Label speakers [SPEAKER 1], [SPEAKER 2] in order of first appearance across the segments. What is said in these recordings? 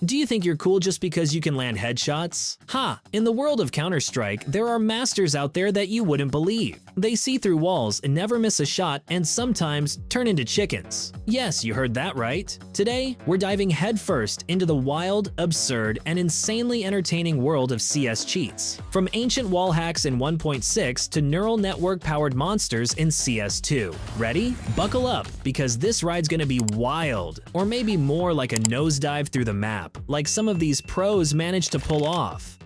[SPEAKER 1] Do you think you're cool just because you can land headshots? Ha! In the world of Counter-Strike, there are masters out there that you wouldn't believe. They see through walls and never miss a shot and sometimes turn into chickens. Yes, you heard that right. Today, we're diving headfirst into the wild, absurd, and insanely entertaining world of CS cheats. From ancient wall hacks in 1.6 to neural network-powered monsters in CS2. Ready? Buckle up, because this ride's gonna be wild, or maybe more like a nosedive through the map, like some of these pros managed to pull off.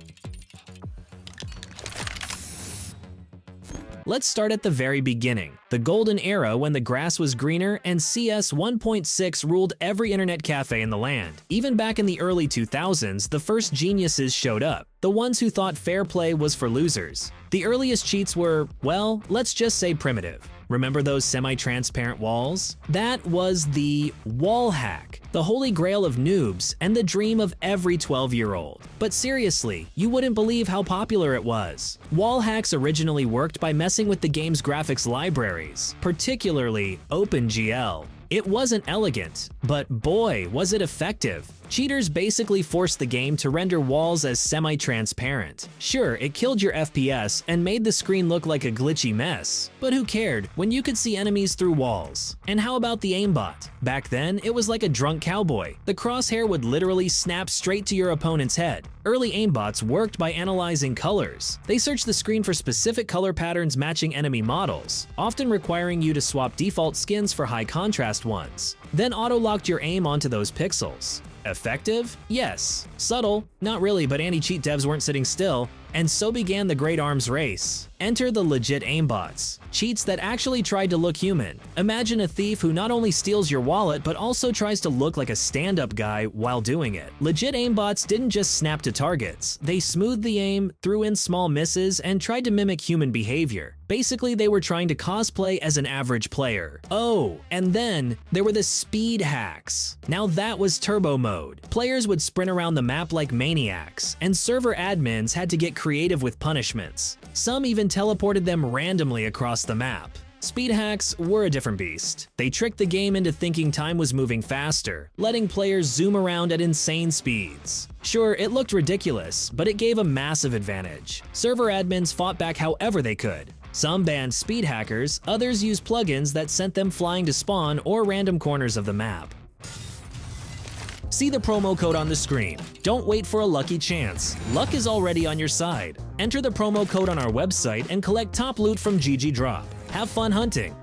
[SPEAKER 1] Let's start at the very beginning, the golden era when the grass was greener and CS 1.6 ruled every internet cafe in the land. Even back in the early 2000s, the first geniuses showed up, the ones who thought fair play was for losers. The earliest cheats were, well, let's just say primitive. Remember those semi-transparent walls? That was the Wallhack, the holy grail of noobs and the dream of every 12-year-old. But seriously, you wouldn't believe how popular it was. Wall hacks originally worked by messing with the game's graphics libraries, particularly OpenGL. It wasn't elegant, but boy, was it effective. Cheaters basically forced the game to render walls as semi-transparent. Sure, it killed your FPS and made the screen look like a glitchy mess, but who cared when you could see enemies through walls? And how about the aimbot? Back then, it was like a drunk cowboy. The crosshair would literally snap straight to your opponent's head. Early aimbots worked by analyzing colors. They searched the screen for specific color patterns matching enemy models, often requiring you to swap default skins for high contrast ones. Then auto-locked your aim onto those pixels. Effective? Yes. Subtle? Not really, but anti-cheat devs weren't sitting still, and so began the great arms race. Enter the legit aimbots, cheats that actually tried to look human. Imagine a thief who not only steals your wallet but also tries to look like a stand-up guy while doing it. Legit aimbots didn't just snap to targets, they smoothed the aim, threw in small misses, and tried to mimic human behavior. Basically, they were trying to cosplay as an average player. Oh, and then there were the speed hacks. Now that was turbo mode. Players would sprint around the map like maniacs, and server admins had to get creative with punishments. Some even teleported them randomly across the map. Speed hacks were a different beast. They tricked the game into thinking time was moving faster, letting players zoom around at insane speeds. Sure, it looked ridiculous, but it gave a massive advantage. Server admins fought back however they could. Some banned speed hackers, others used plugins that sent them flying to spawn or random corners of the map. See the promo code on the screen. Don't wait for a lucky chance. Luck is already on your side. Enter the promo code on our website and collect top loot from GGDROP. Have fun hunting.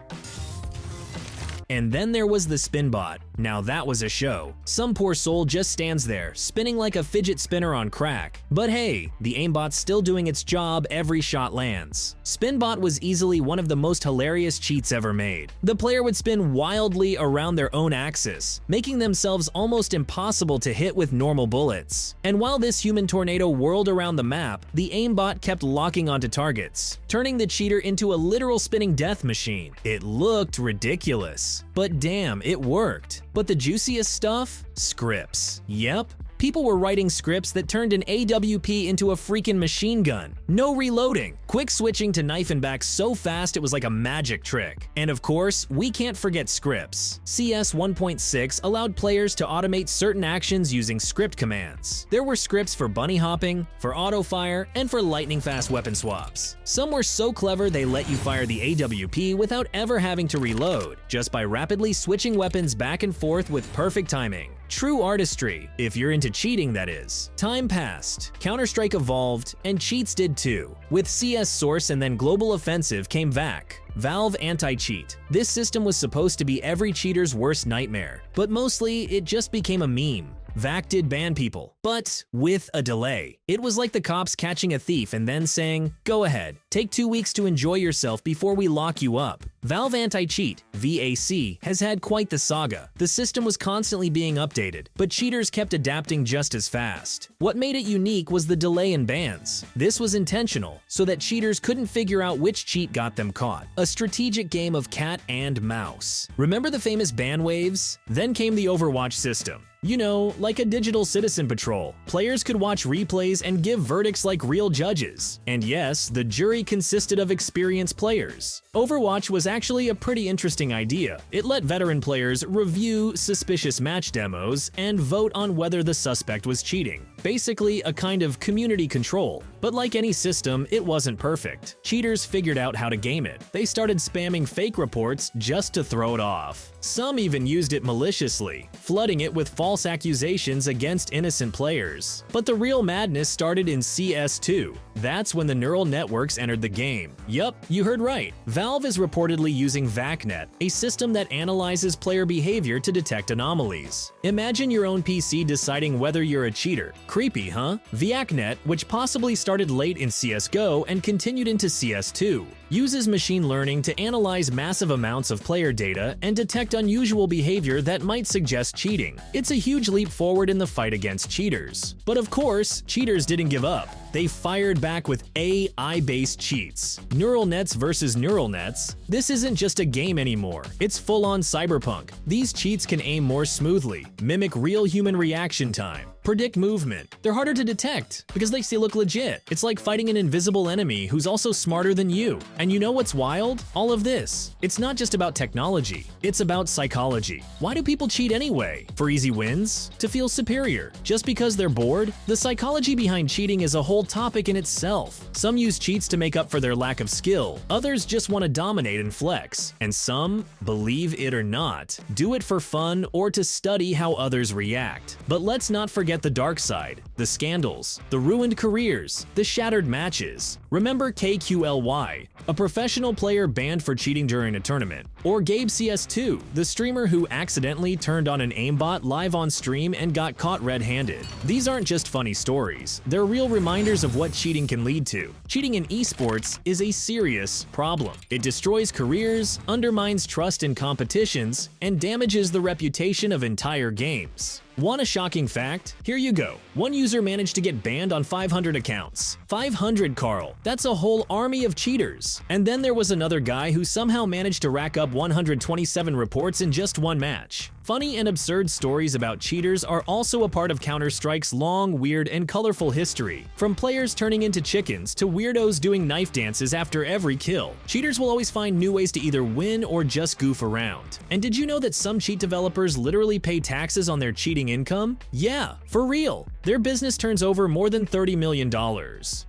[SPEAKER 1] And then there was the spinbot. Now that was a show. Some poor soul just stands there, spinning like a fidget spinner on crack. But hey, the aimbot's still doing its job, every shot lands. Spinbot was easily one of the most hilarious cheats ever made. The player would spin wildly around their own axis, making themselves almost impossible to hit with normal bullets. And while this human tornado whirled around the map, the aimbot kept locking onto targets, turning the cheater into a literal spinning death machine. It looked ridiculous. But damn, it worked. But the juiciest stuff? Scripts. Yep. People were writing scripts that turned an AWP into a freaking machine gun. No reloading. Quick switching to knife and back so fast it was like a magic trick. And of course, we can't forget scripts. CS 1.6 allowed players to automate certain actions using script commands. There were scripts for bunny hopping, for auto fire, and for lightning fast weapon swaps. Some were so clever they let you fire the AWP without ever having to reload, just by rapidly switching weapons back and forth with perfect timing. True artistry, if you're into cheating, that is. Time passed, Counter-Strike evolved, and cheats did too. With CS Source and then Global Offensive came VAC, Valve Anti-Cheat. This system was supposed to be every cheater's worst nightmare, but mostly it just became a meme. VAC did ban people, but with a delay. It was like the cops catching a thief and then saying, "Go ahead, take 2 weeks to enjoy yourself before we lock you up." Valve Anti-Cheat, VAC, has had quite the saga. The system was constantly being updated, but cheaters kept adapting just as fast. What made it unique was the delay in bans. This was intentional, so that cheaters couldn't figure out which cheat got them caught. A strategic game of cat and mouse. Remember the famous ban waves? Then came the Overwatch system. You know, like a digital citizen patrol. Players could watch replays and give verdicts like real judges. And yes, the jury consisted of experienced players. Overwatch was actually a pretty interesting idea. It let veteran players review suspicious match demos and vote on whether the suspect was cheating. Basically, a kind of community control. But like any system, it wasn't perfect. Cheaters figured out how to game it. They started spamming fake reports just to throw it off. Some even used it maliciously, flooding it with false accusations against innocent players. But the real madness started in CS2. That's when the neural networks entered the game. Yup, you heard right. Valve is reportedly using VACnet, a system that analyzes player behavior to detect anomalies. Imagine your own PC deciding whether you're a cheater. Creepy, huh? VACnet, which possibly started late in CSGO and continued into CS2, uses machine learning to analyze massive amounts of player data and detect unusual behavior that might suggest cheating. It's a huge leap forward in the fight against cheaters. But of course, cheaters didn't give up. They fired back with AI-based cheats. Neural nets versus neural nets. This isn't just a game anymore. It's full-on cyberpunk. These cheats can aim more smoothly, mimic real human reaction time, predict movement. They're harder to detect because they still look legit. It's like fighting an invisible enemy who's also smarter than you. And you know what's wild? All of this. It's not just about technology. It's about psychology. Why do people cheat anyway? For easy wins? To feel superior? Just because they're bored? The psychology behind cheating is a whole topic in itself. Some use cheats to make up for their lack of skill. Others just want to dominate and flex. And some, believe it or not, do it for fun or to study how others react. But let's not forget the dark side, the scandals, the ruined careers, the shattered matches. Remember KQLY, a professional player banned for cheating during a tournament, or Gabe CS2, the streamer who accidentally turned on an aimbot live on stream and got caught red-handed. These aren't just funny stories, they're real reminders of what cheating can lead to. Cheating in esports is a serious problem. It destroys careers, undermines trust in competitions, and damages the reputation of entire games. Want a shocking fact? Here you go. One user managed to get banned on 500 accounts. 500, Carl. That's a whole army of cheaters. And then there was another guy who somehow managed to rack up 127 reports in just one match. Funny and absurd stories about cheaters are also a part of Counter-Strike's long, weird, and colorful history. From players turning into chickens to weirdos doing knife dances after every kill, cheaters will always find new ways to either win or just goof around. And did you know that some cheat developers literally pay taxes on their cheating income? Yeah, for real. Their business turns over more than $30 million.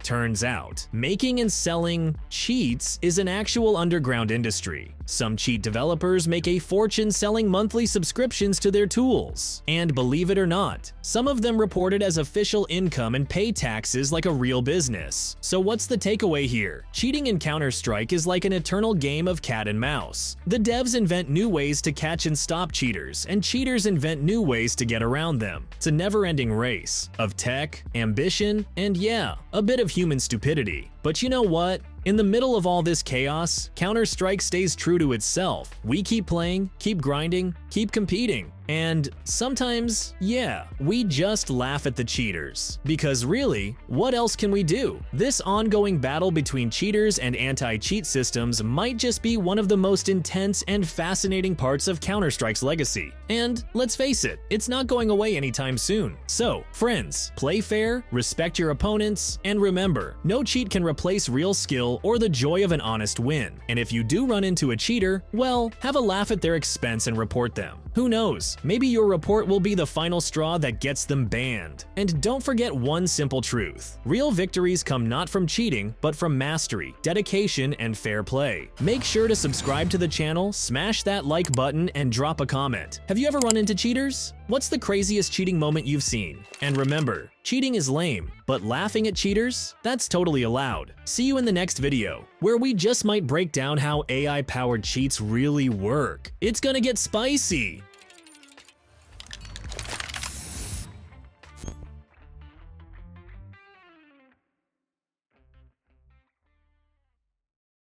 [SPEAKER 1] Turns out, making and selling cheats is an actual underground industry. Some cheat developers make a fortune selling monthly subscriptions to their tools. And believe it or not, some of them report it as official income and pay taxes like a real business. So what's the takeaway here? Cheating in Counter-Strike is like an eternal game of cat and mouse. The devs invent new ways to catch and stop cheaters, and cheaters invent new ways to get around them. It's a never-ending race of tech, ambition, and yeah, a bit of human stupidity. But you know what? In the middle of all this chaos, Counter-Strike stays true to itself. We keep playing, keep grinding, keep competing. And sometimes, yeah, we just laugh at the cheaters. Because really, what else can we do? This ongoing battle between cheaters and anti-cheat systems might just be one of the most intense and fascinating parts of Counter-Strike's legacy. And let's face it, it's not going away anytime soon. So, friends, play fair, respect your opponents, and remember, no cheat can replace real skill or the joy of an honest win. And if you do run into a cheater, well, have a laugh at their expense and report them. Who knows? Maybe your report will be the final straw that gets them banned. And don't forget one simple truth. Real victories come not from cheating, but from mastery, dedication, and fair play. Make sure to subscribe to the channel, smash that like button, and drop a comment. Have you ever run into cheaters? What's the craziest cheating moment you've seen? And remember, cheating is lame, but laughing at cheaters? That's totally allowed. See you in the next video, where we just might break down how AI-powered cheats really work. It's gonna get spicy!